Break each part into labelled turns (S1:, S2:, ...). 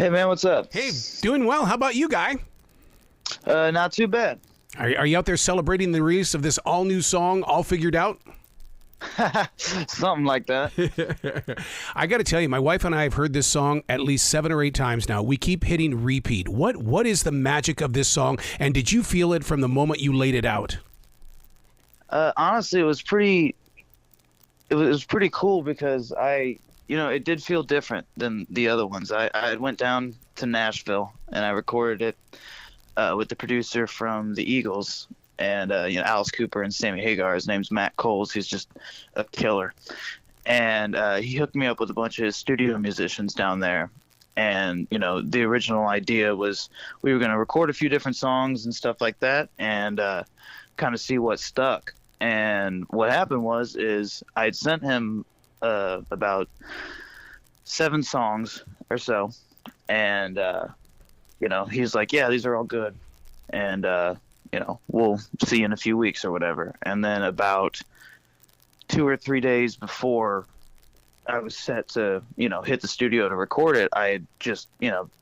S1: Hey man, what's up?
S2: Hey, doing well. How about you, guy?
S1: Not too bad.
S2: Are you out there celebrating the release of this all-new song, All Figured Out?
S1: Something like that.
S2: I got to tell you, my wife and I have heard this song at least 7 or 8 times now. We keep hitting repeat. What is the magic of this song, and did you feel it from the moment you laid it out?
S1: Honestly, it was pretty cool because it did feel different than the other ones. I went down to Nashville and I recorded it with the producer from the Eagles and Alice Cooper and Sammy Hagar. His name's Matt Coles. He's just a killer. And he hooked me up with a bunch of his studio musicians down there. And, the original idea was we were going to record a few different songs and stuff like that and kind of see what stuck. And what happened is I had sent him about 7 songs or so. And, he's like, yeah, these are all good. And, we'll see you in a few weeks or whatever. And then about 2 or 3 days before I was set to, hit the studio to record it, I had just,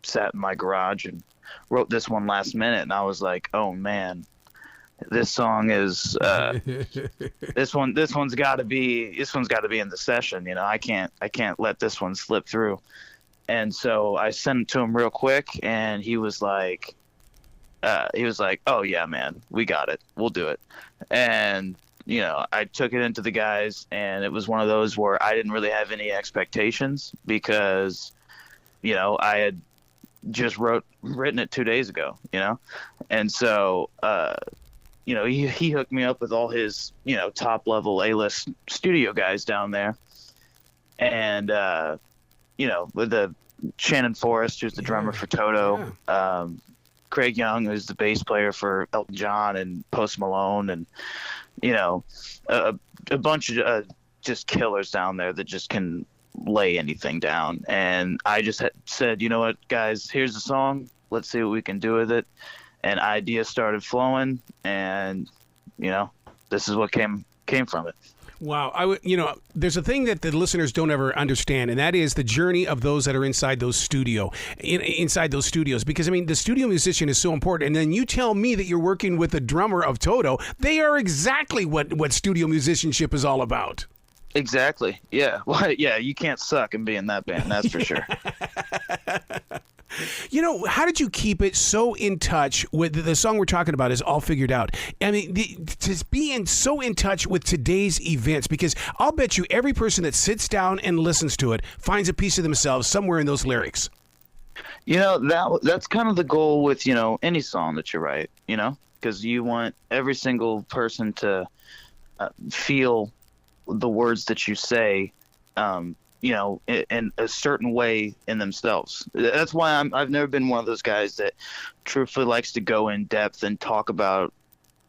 S1: sat in my garage and wrote this one last minute. And I was like, oh man, this song is, this one's gotta be in the session. I can't let this one slip through. And so I sent it to him real quick and he was like, oh yeah, man, we got it. We'll do it. And, I took it into the guys and it was one of those where I didn't really have any expectations because, I had just written it 2 days ago, And so, he hooked me up with all his, top level A-list studio guys down there. And, with the Shannon Forrest, who's the drummer for Toto, Craig Young, who's the bass player for Elton John and Post Malone, and a bunch of just killers down there that just can lay anything down. And I just said, you know what, guys, here's the song. Let's see what we can do with it. And ideas started flowing, and this is what came from it.
S2: Wow. There's a thing that the listeners don't ever understand, and that is the journey of those that are inside those studios. Because, the studio musician is so important. And then you tell me that you're working with the drummer of Toto. They are exactly what studio musicianship is all about.
S1: Exactly. Yeah. Well, yeah, you can't suck and be in that band. That's for sure.
S2: How did you keep it so in touch with the song we're talking about is All Figured Out? To be so in touch with today's events, because I'll bet you every person that sits down and listens to it finds a piece of themselves somewhere in those lyrics.
S1: That's kind of the goal with, any song that you write, because you want every single person to feel the words that you say, in a certain way in themselves. That's why I've never been one of those guys that truthfully likes to go in depth and talk about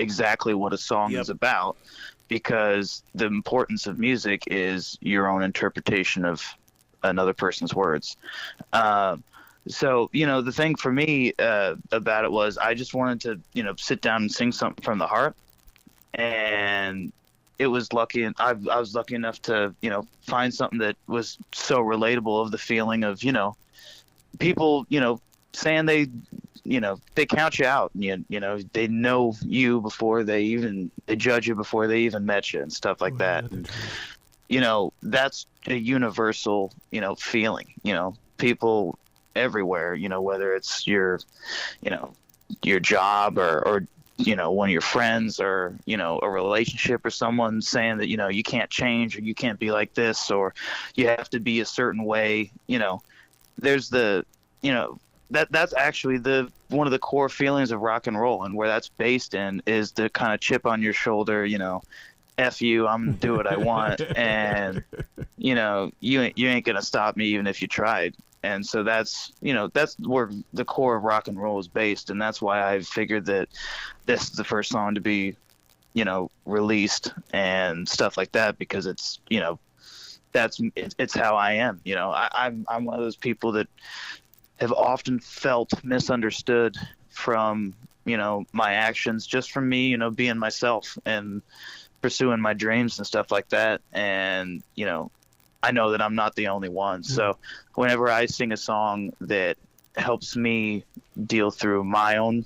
S1: exactly what a song is about, because the importance of music is your own interpretation of another person's words. So, the thing for me about it was I just wanted to, sit down and sing something from the heart. And it was lucky, and I was lucky enough to, find something that was so relatable of the feeling of, people, saying they count you out, and they know you before they judge you before they even met you and stuff like that. And, that's a universal, feeling, people everywhere, whether it's your job or one of your friends or, a relationship or someone saying that, you can't change or you can't be like this or you have to be a certain way, there's the, that's actually one of the core feelings of rock and roll, and where that's based in is the kind of chip on your shoulder, F you, I'm gonna do what I want. And, you ain't going to stop me even if you tried. And so that's where the core of rock and roll is based. And that's why I figured that this is the first song to be, released and stuff like that, because it's, it's how I am. I'm one of those people that have often felt misunderstood from, my actions, just from me, being myself and pursuing my dreams and stuff like that. And, I know that I'm not the only one. So whenever I sing a song that helps me deal through my own,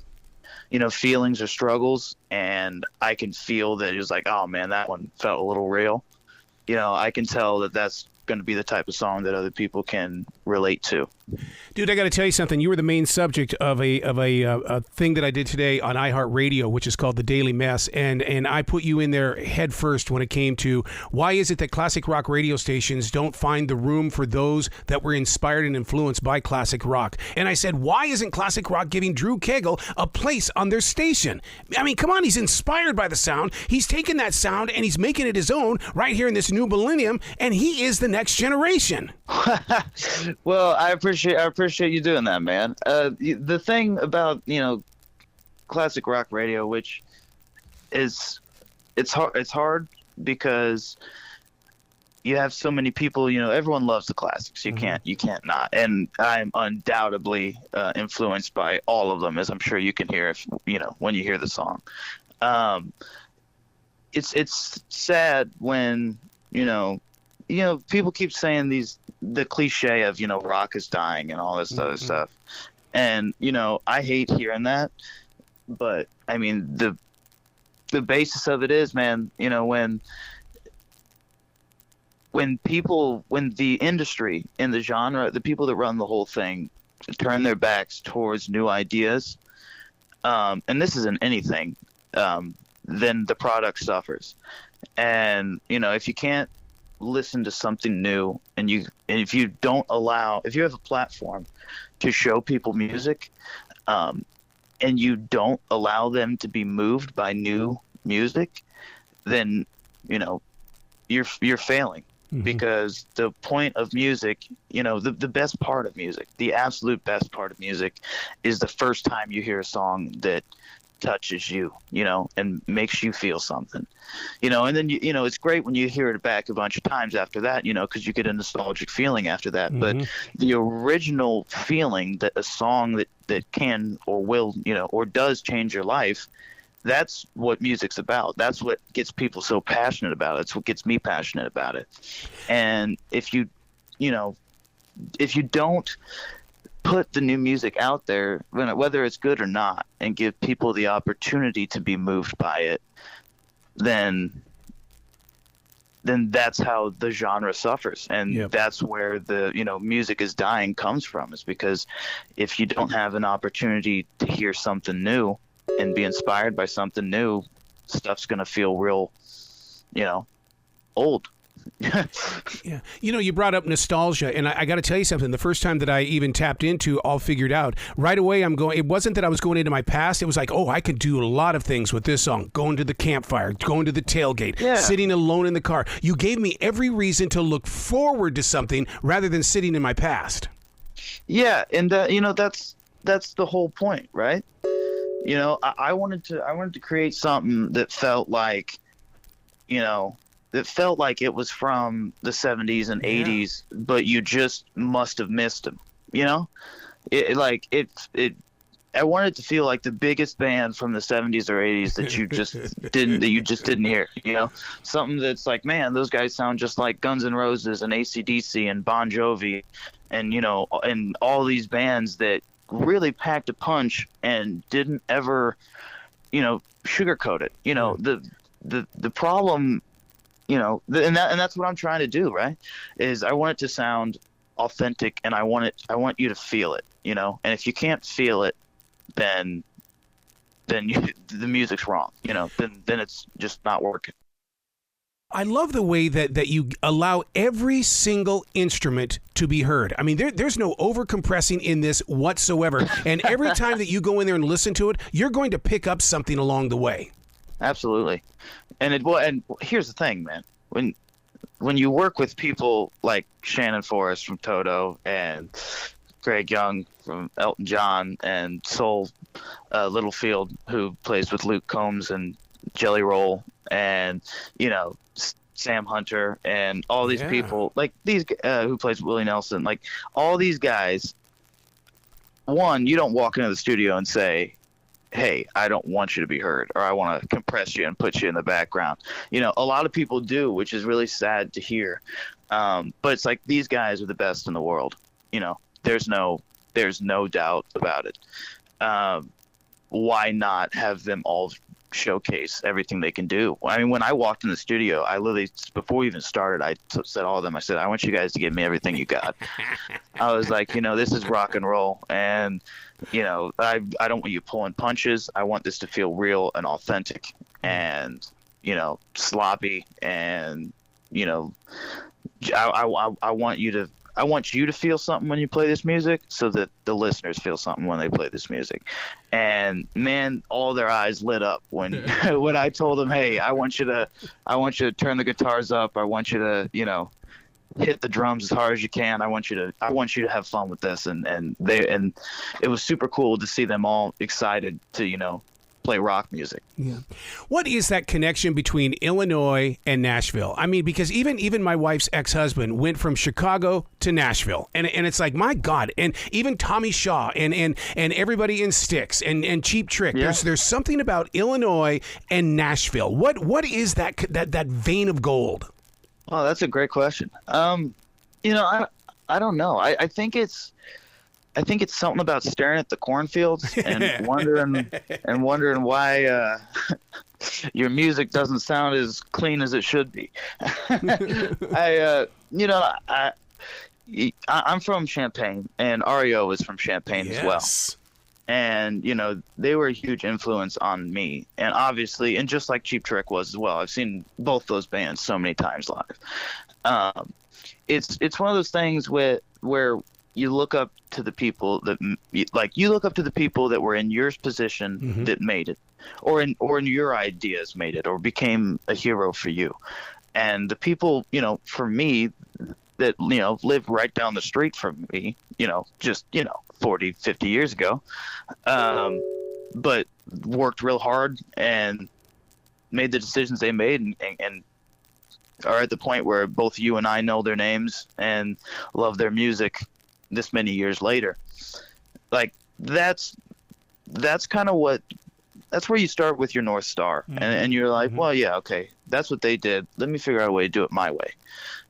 S1: feelings or struggles, and I can feel that it's like, oh man, that one felt a little real. I can tell that that's going to be the type of song that other people can relate to.
S2: Dude, I got to tell you something. You were the main subject of a thing that I did today on iHeartRadio, which is called The Daily Mess, and I put you in there head first when it came to why is it that classic rock radio stations don't find the room for those that were inspired and influenced by classic rock. And I said, why isn't classic rock giving Drew Cagle a place on their station? I mean, come on, he's inspired by the sound. He's taken that sound and he's making it his own right here in this new millennium, and he is the next generation.
S1: Well, I appreciate you doing that, man. The thing about classic rock radio, which is it's hard because you have so many people. Everyone loves the classics. You can't not. And I'm undoubtedly influenced by all of them, as I'm sure you can hear if when you hear the song. It's sad when people keep saying the cliche of, rock is dying and all this other stuff. And, I hate hearing that, but I mean, the basis of it is, man, when the industry and the genre, the people that run the whole thing turn their backs towards new ideas, and this isn't anything, then the product suffers. And, if you can't listen to something new, and if you have a platform to show people music, and you don't allow them to be moved by new music, then you're failing. Because the point of music, the best part of music, the absolute best part of music, is the first time you hear a song that touches you, and makes you feel something, and then it's great when you hear it back a bunch of times after that, because you get a nostalgic feeling after that. But the original feeling that a song that can or will or does change your life, that's what music's about. That's what gets people so passionate about it. It's what gets me passionate about it. And if you don't put the new music out there, whether it's good or not, and give people the opportunity to be moved by it, then that's how the genre suffers. And that's where the music is dying comes from, is because if you don't have an opportunity to hear something new and be inspired by something new, stuff's gonna feel real old.
S2: Yeah. You brought up nostalgia, and I got to tell you something. The first time that I even tapped into All Figured Out, right away it wasn't that I was going into my past. It was like, oh, I could do a lot of things with this song. Going to the campfire, going to the tailgate, sitting alone in the car. You gave me every reason to look forward to something rather than sitting in my past. Yeah, and
S1: that's the whole point, right? I wanted to create something that felt like, that felt like it was from the 70s and 80s, but you just must have missed them. I wanted to feel like the biggest band from the 70s or 80s that you just didn't hear. Something that's like, man, those guys sound just like Guns N' Roses and AC/DC and Bon Jovi, and and all these bands that really packed a punch and didn't ever sugarcoat it. The problem, and that's what I'm trying to do, right? Is I want it to sound authentic, and I want you to feel it, and if you can't feel it, then the music's wrong, then it's just not working.
S2: I love the way that you allow every single instrument to be heard. I mean, there's no over-compressing in this whatsoever. And every time that you go in there and listen to it, you're going to pick up something along the way.
S1: Absolutely. And here's the thing, man. When you work with people like Shannon Forrest from Toto and Greg Young from Elton John and Soul Littlefield, who plays with Luke Combs and Jelly Roll, and Sam Hunter and all these people, like these who plays Willie Nelson, like all these guys. One, you don't walk into the studio and say, hey, I don't want you to be heard, or I want to compress you and put you in the background. A lot of people do, which is really sad to hear. But it's like, these guys are the best in the world. There's no there's no doubt about it. Why not have them all showcase everything they can do? I mean, when I walked in the studio, I literally, before we even started, I said all of them, I said, I want you guys to give me everything you got. I was like, you know, this is rock and roll, and you know, I don't want you pulling punches. I want this to feel real and authentic, and you know, sloppy, and you know, I want you to feel something when you play this music, so that the listeners feel something when they play this music. And man, all their eyes lit up when when I told them, hey, I want you to turn the guitars up. I want you to, you know, hit the drums as hard as you can. I want you to have fun with this. And it was super cool to see them all excited to, you know, play rock music.
S2: Yeah. What is that connection between Illinois and Nashville? I mean, because even my wife's ex-husband went from Chicago to Nashville, and it's like, my God, and even Tommy Shaw and everybody in Styx and Cheap Trick.
S1: Yeah.
S2: There's something about Illinois and Nashville. What is that vein of gold?
S1: Oh, that's a great question. You know, I don't know. I think it's something about staring at the cornfields and wondering why your music doesn't sound as clean as it should be. I'm from Champaign, and REO is from Champaign as well. And, you know, they were a huge influence on me. And obviously, and just like Cheap Trick was as well, I've seen both those bands so many times live. It's one of those things where you look up to the people that, like, you look up to the people that were in your position that made it, or in your ideas made it, or became a hero for you. And the people, you know, for me, that, you know, lived right down the street from me, you know, just, you know, 40, 50 years ago, but worked real hard and made the decisions they made, and are at the point where both you and I know their names and love their music this many years later. Like, that's kind of that's where you start with your North Star. And you're like, well, yeah, okay, that's what they did. Let me figure out a way to do it my way,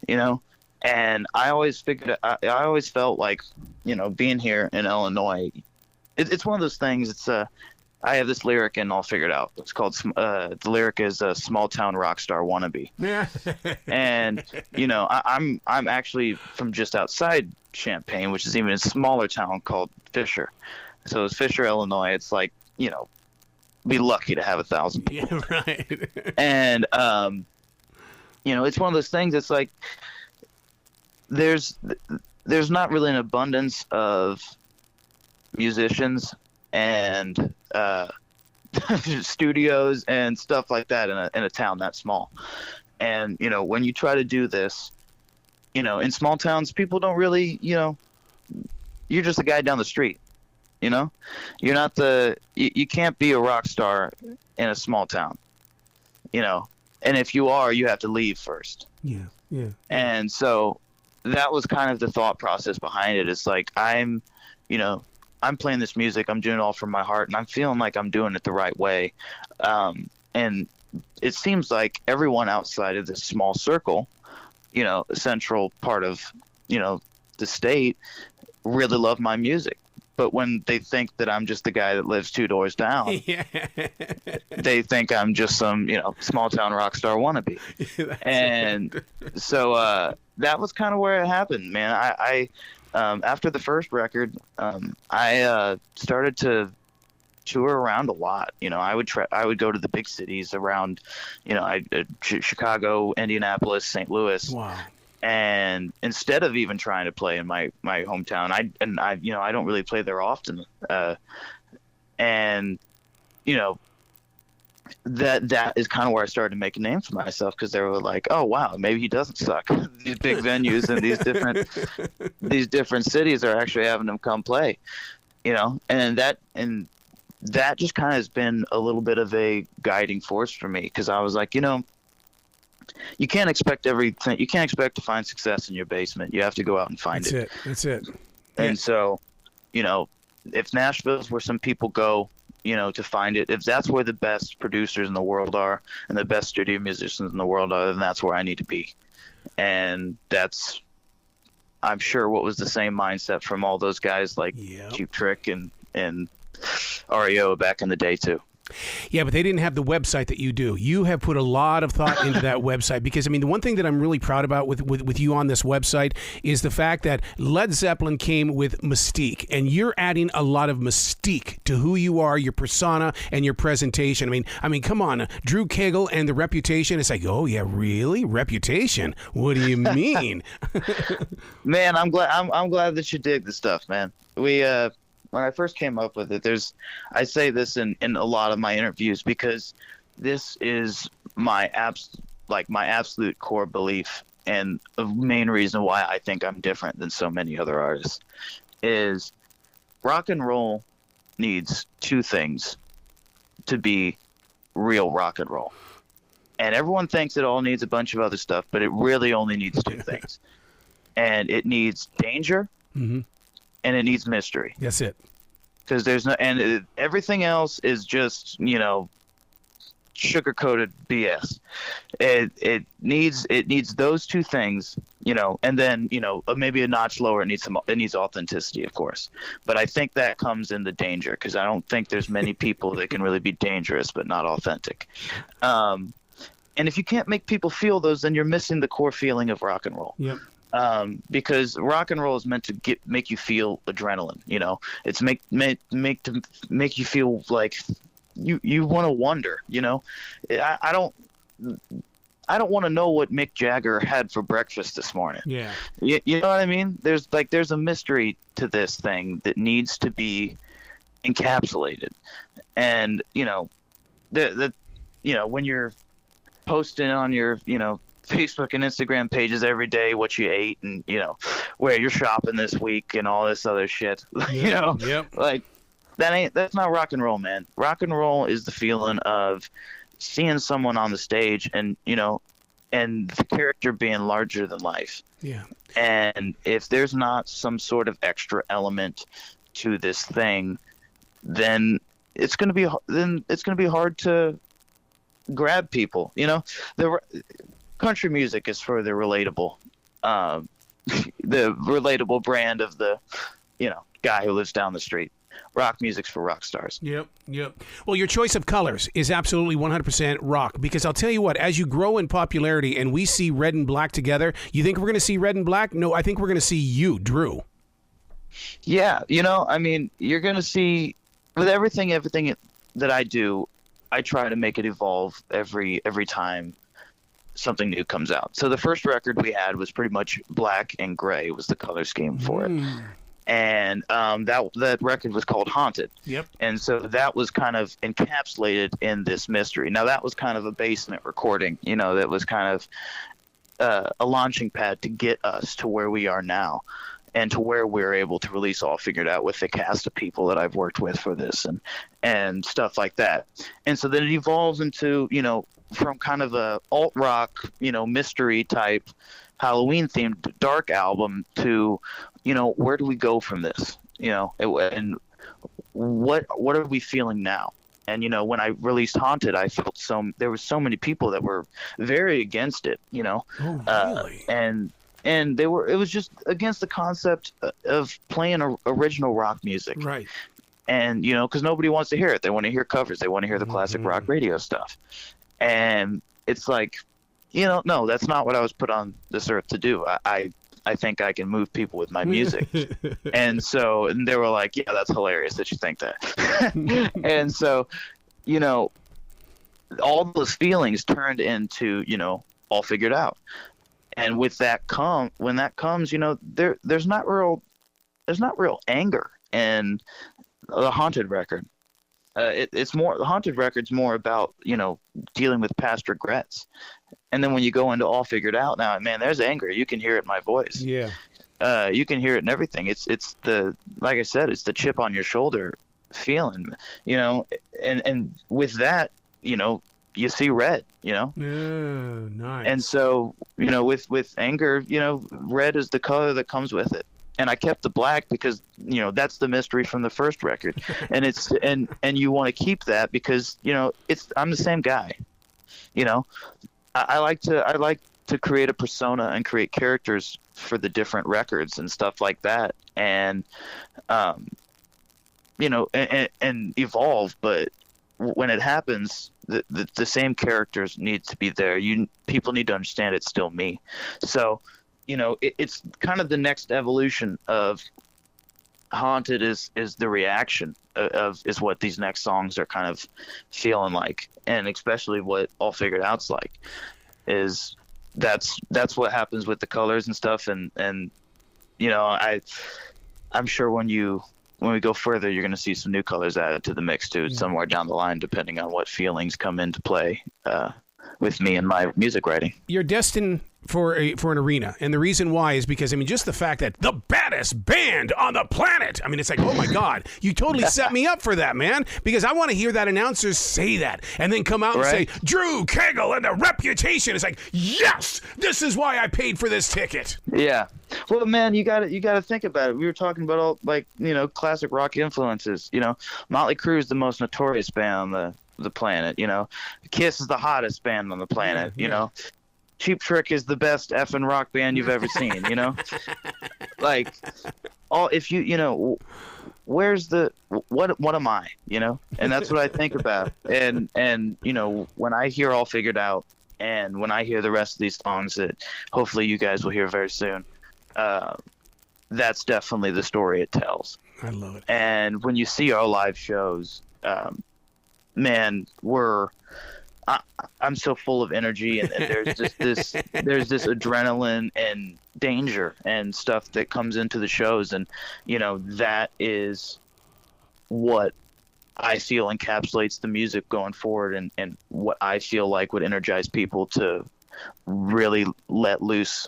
S1: you know? And I always felt like, you know, being here in Illinois, it's one of those things. I have this lyric, and I'll figure it out. It's called, the lyric is a small town rock star wannabe. Yeah. And, you know, I'm actually from just outside Champaign, which is even a smaller town called Fisher. So it's Fisher, Illinois. It's like, you know, be lucky to have 1,000 people.
S2: Yeah, right.
S1: And, you know, it's one of those things. It's like, there's not really an abundance of musicians and studios and stuff like that in a town that small. And, you know, when you try to do this, you know, in small towns, people don't really, you know, you're just a guy down the street, you know, you're not you can't be a rock star in a small town, you know, and if you are, you have to leave first.
S2: Yeah.
S1: And so that was kind of the thought process behind it. It's like, I'm playing this music, I'm doing it all from my heart, and I'm feeling like I'm doing it the right way. And it seems like everyone outside of this small circle, you know, the central part of, you know, the state, really love my music. But when they think that I'm just the guy that lives 2 doors down, they think I'm just some, you know, small town rock star wannabe. And so that was kind of where it happened, man. I after the first record, I started to tour around a lot. You know, I would go to the big cities around, you know, Chicago, Indianapolis, St. Louis.
S2: Wow.
S1: And instead of even trying to play in my hometown, I you know, I don't really play there often. And, you know, that is kind of where I started to make a name for myself, because they were like, oh wow, maybe he doesn't suck. These big venues and these different cities are actually having him come play, you know. And that just kind of has been a little bit of a guiding force for me, because I was like, you know, you can't expect everything. You can't expect to find success in your basement. You have to go out and find it.
S2: That's it.
S1: And so, you know, if Nashville's where some people go, you know, to find it, if that's where the best producers in the world are and the best studio musicians in the world are, then that's where I need to be. And I'm sure what was the same mindset from all those guys like Cheap Trick and REO back in the day too.
S2: Yeah, but they didn't have the website that you do. You have put a lot of thought into that website because, I mean, the one thing that I'm really proud about with you on this website is the fact that Led Zeppelin came with mystique, and you're adding a lot of mystique to who you are, your persona, and your presentation. I mean, come on, Drew Cagle and the Reputation. It's like, oh yeah, really? Reputation? What do you mean?
S1: Man, I'm glad that you dig the stuff, man. When I first came up with it, I say this in a lot of my interviews because this is my absolute core belief, and the main reason why I think I'm different than so many other artists is rock and roll needs two things to be real rock and roll. And everyone thinks it all needs a bunch of other stuff, but it really only needs two things. And it needs danger, and it needs mystery.
S2: That's it.
S1: Because everything else is just, sugar-coated BS. It needs those two things, and then, maybe a notch lower. It needs authenticity, of course. But I think that comes in the danger, because I don't think there's many people that can really be dangerous but not authentic. And if you can't make people feel those, then you're missing the core feeling of rock and roll.
S2: Yep.
S1: Because rock and roll is meant to make you feel adrenaline. It's to make you feel like you want to wonder. I don't want to know what Mick Jagger had for breakfast this morning.
S2: Yeah,
S1: you know what I mean? There's a mystery to this thing that needs to be encapsulated, and when you're posting on your Facebook and Instagram pages every day what you ate and where you're shopping this week and all this other shit. Like that's not rock and roll, man. Rock and roll is the feeling of seeing someone on the stage and and the character being larger than life.
S2: Yeah.
S1: And if there's not some sort of extra element to this thing, then it's going to be hard to grab people. The country music is for the relatable, brand of the, guy who lives down the street. Rock music's for rock stars.
S2: Yep. Well, your choice of colors is absolutely 100% rock, because I'll tell you what, as you grow in popularity and we see red and black together, you think we're going to see red and black? No, I think we're going to see you, Drew.
S1: Yeah, you're going to see, with everything that I do, I try to make it evolve every time something new comes out. So the first record we had was pretty much black and gray was the color scheme for it. And that record was called Haunted.
S2: Yep.
S1: And so that was kind of encapsulated in this mystery. Now that was kind of a basement recording, that was kind of a launching pad to get us to where we are now and to where we're able to release All Figured Out with the cast of people that I've worked with for this and stuff like that. And so then it evolves into, from kind of a alt rock, mystery type Halloween themed dark album to, where do we go from this? And what are we feeling now? And when I released Haunted, I felt there was so many people that were very against it,
S2: Oh, really?
S1: And it was just against the concept of playing original rock music.
S2: Right.
S1: And because nobody wants to hear it. They want to hear covers. They want to hear the classic rock radio stuff. And it's like, no, that's not what I was put on this earth to do. I think I can move people with my music. and they were like, yeah, that's hilarious that you think that. And so, all those feelings turned into, All Figured Out. And with that when that comes, there's not real anger in the Haunted record. It's more, the Haunted record's more about, dealing with past regrets. And then when you go into All Figured Out now, man, there's anger. You can hear it in my voice.
S2: Yeah.
S1: You can hear it in everything. It's like I said, it's the chip on your shoulder feeling, and with that, you see red,
S2: Yeah, nice.
S1: And so, with anger, red is the color that comes with it. And I kept the black because, that's the mystery from the first record. And it's, and you want to keep that because, I'm the same guy, I like to create a persona and create characters for the different records and stuff like that, and you know, and evolve. But when it happens, the same characters need to be there. People need to understand it's still me. So, you know, it's kind of the next evolution of Haunted is the reaction of is what these next songs are kind of feeling like, and especially what All Figured Out's like. Is that's what happens with the colors and stuff, and you know, I'm sure when we go further, you're going to see some new colors added to the mix too, somewhere down the line, depending on what feelings come into play with me and my music writing.
S2: You're destined for an arena, and the reason why is because, I mean, just the fact that the baddest band on the planet, I mean, it's like, oh my God, you totally set me up for that, man, because I want to hear that announcer say that and then come out and say, Drew Cagle and the Reputation. It's like, yes, this is why I paid for this ticket.
S1: Yeah. Well, man, you got to think about it. We were talking about all, like, you know, classic rock influences. You know, Motley Crue is the most notorious band on the planet. You know, Kiss is the hottest band on the planet. You know, Cheap Trick is the best effing rock band you've ever seen. You know, like, if you know, where's what am I? You know, and that's what I think about. And you know, when I hear All Figured Out, and when I hear the rest of these songs that hopefully you guys will hear very soon, that's definitely the story it tells.
S2: I love it.
S1: And when you see our live shows, man, I'm so full of energy, and there's just this adrenaline and danger and stuff that comes into the shows, and you know, that is what I feel encapsulates the music going forward, and what I feel like would energize people to really let loose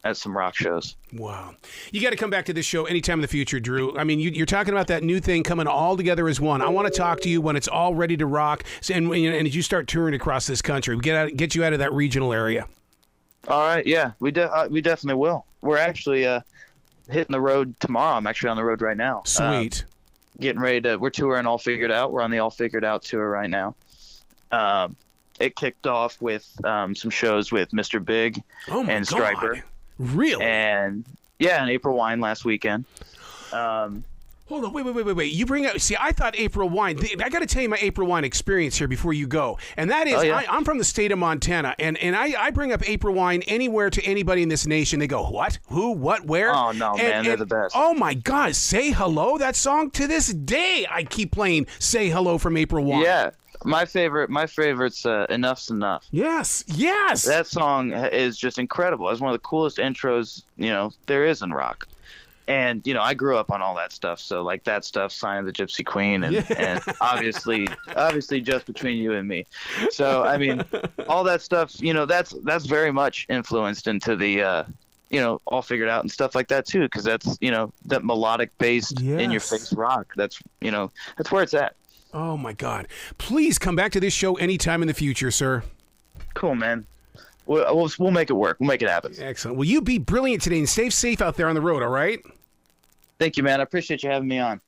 S1: at some rock shows.
S2: Wow. You got to come back to this show anytime in the future, Drew. I mean, you're talking about that new thing coming all together as one. I want to talk to you when it's all ready to rock, and as you start touring across this country, we get you out of that regional area. All
S1: right, yeah, we definitely will. We're actually hitting the road tomorrow. I'm actually on the road right now.
S2: Sweet.
S1: Getting ready to, we're touring All Figured Out. We're on the All Figured Out tour right now. It kicked off with some shows with Mr. Big and Striper.
S2: Really?
S1: And yeah, and April Wine last weekend.
S2: Hold on, wait. You bring up, see, I thought April Wine, I got to tell you my April Wine experience here before you go. And that is, I'm from the state of Montana, and I bring up April Wine anywhere to anybody in this nation. They go, what? Who? What? Where?
S1: Oh, no, man, they're the best.
S2: Oh, my God, Say Hello? That song, to this day, I keep playing Say Hello from April Wine.
S1: Yeah. My favorite's Enough's Enough.
S2: Yes.
S1: That song is just incredible. It's one of the coolest intros, you know, there is in rock. And, you know, I grew up on all that stuff. So, like, that stuff, Sign of the Gypsy Queen, and obviously Just Between You and Me. So, I mean, all that stuff, you know, that's very much influenced into the, you know, All Figured Out and stuff like that, too. Because that's, you know, that melodic-based, in-your-face rock. That's, you know, that's where it's at.
S2: Oh, my God. Please come back to this show anytime in the future, sir.
S1: Cool, man. We'll make it work. We'll make it happen.
S2: Excellent. Well, you be brilliant today and stay safe out there on the road, all right?
S1: Thank you, man. I appreciate you having me on.